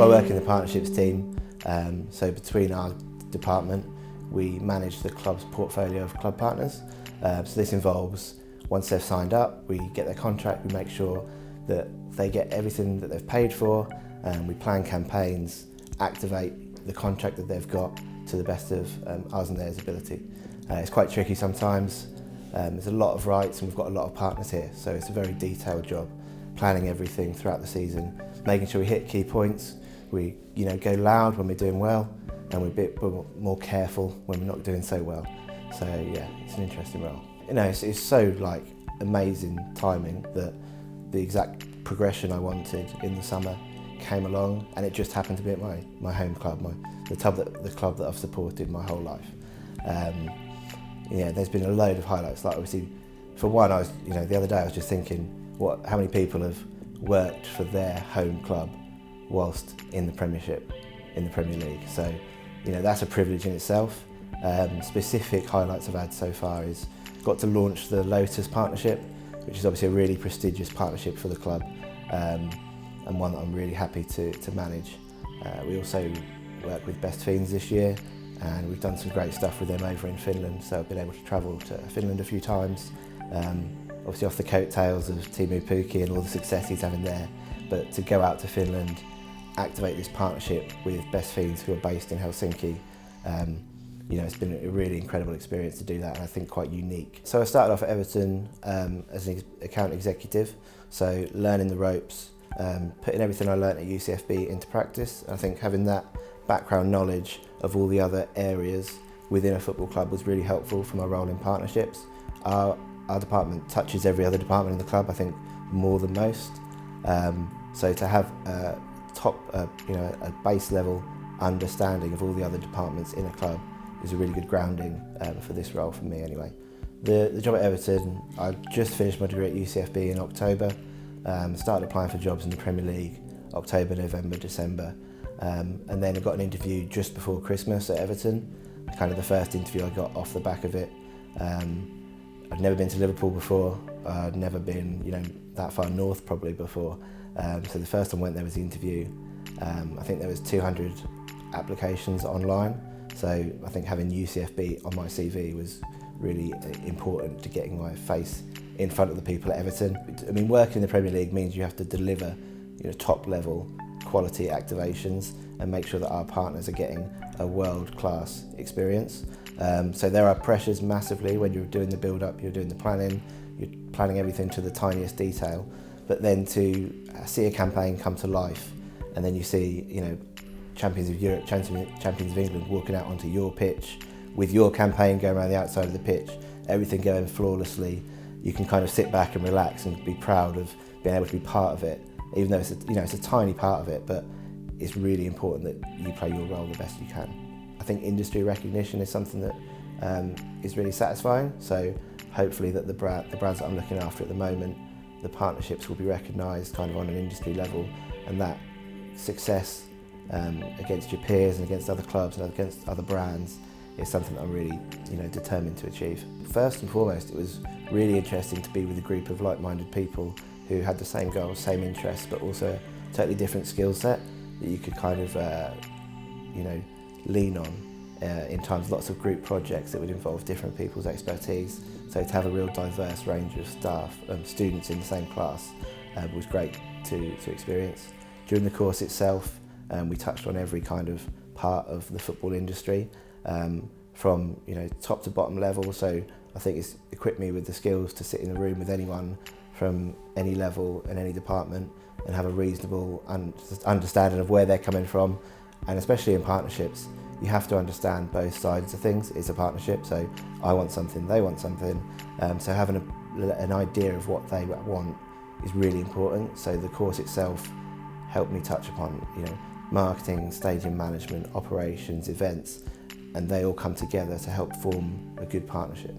So I work in the partnerships team, so between our department we manage the club's portfolio of club partners. So this involves, once they've signed up, we get their contract, we make sure that they get everything that they've paid for, and we plan campaigns, activate the contract that they've got to the best of ours and theirs ability. It's quite tricky sometimes. There's a lot of rights and we've got a lot of partners here, so it's a very detailed job, planning everything throughout the season, making sure we hit key points, we go loud when we're doing well, and we're a bit more careful when we're not doing so well. So yeah, it's an interesting role. It's so amazing timing that the exact progression I wanted in the summer came along, and it just happened to be at my home club, the club that I've supported my whole life. There's been a load of highlights. Like obviously, for one, the other day I was just thinking, how many people have worked for their home club whilst in the Premiership, in the Premier League. So, that's a privilege in itself. Specific highlights I've had so far is got to launch the Lotus partnership, which is obviously a really prestigious partnership for the club, and one that I'm really happy to manage. We also work with Best Fiends this year, and we've done some great stuff with them over in Finland, so I've been able to travel to Finland a few times, obviously off the coattails of Teemu Pukki and all the success he's having there, but to go out to Finland, activate this partnership with Best Fiends, who are based in Helsinki, it's been a really incredible experience to do that, and I think quite unique. So I started off at Everton as an account executive, so learning the ropes, putting everything I learnt at UCFB into practice. I think having that background knowledge of all the other areas within a football club was really helpful for my role in partnerships. Our department touches every other department in the club, I think more than most. So to have a base level understanding of all the other departments in a club is a really good grounding for this role for me anyway. The job at Everton, I just finished my degree at UCFB in October, started applying for jobs in the Premier League, October, November, December, and then I got an interview just before Christmas at Everton, kind of the first interview I got off the back of it. I'd never been to Liverpool before, I'd never been that far north probably before, so the first time I went there was the interview. I think there was 200 applications online, so I think having UCFB on my CV was really important to getting my face in front of the people at Everton. I mean, working in the Premier League means you have to deliver top level quality activations and make sure that our partners are getting a world-class experience. So there are pressures massively when you're doing the build-up, you're doing the planning, you're planning everything to the tiniest detail, but then to see a campaign come to life, and then you see champions of Europe, champions of England walking out onto your pitch with your campaign going around the outside of the pitch, everything going flawlessly. You can kind of sit back and relax and be proud of being able to be part of it, even though it's a tiny part of it, but it's really important that you play your role the best you can. I think industry recognition is something that is really satisfying, so hopefully that the brands that I'm looking after at the moment, the partnerships will be recognised kind of on an industry level, and that success against your peers and against other clubs and against other brands is something that I'm really determined to achieve. First and foremost, it was really interesting to be with a group of like-minded people who had the same goals, same interests, but also a totally different skill set that you could kind of lean on in times. Lots of group projects that would involve different people's expertise, so to have a real diverse range of staff, students in the same class was great to experience. During the course itself, we touched on every kind of part of the football industry, from top to bottom level, so I think it's equipped me with the skills to sit in a room with anyone from any level and any department and have a reasonable understanding of where they're coming from. And especially in partnerships, you have to understand both sides of things. It's a partnership, so I want something, they want something, so having an idea of what they want is really important. So the course itself helped me touch upon marketing, stadium management, operations, events, and they all come together to help form a good partnership.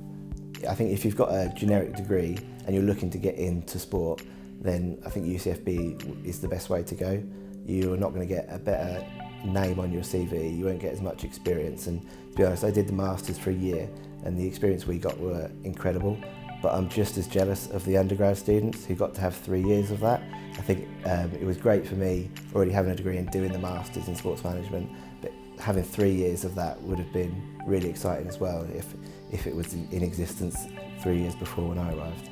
I think if you've got a generic degree and you're looking to get into sport, then I think UCFB is the best way to go. You're not going to get a better name on your CV, you won't get as much experience. And to be honest, I did the Masters for a year and the experience we got were incredible, but I'm just as jealous of the undergrad students who got to have 3 years of that. I think it was great for me already having a degree and doing the Masters in sports management, but having 3 years of that would have been really exciting as well if it was in existence 3 years before when I arrived.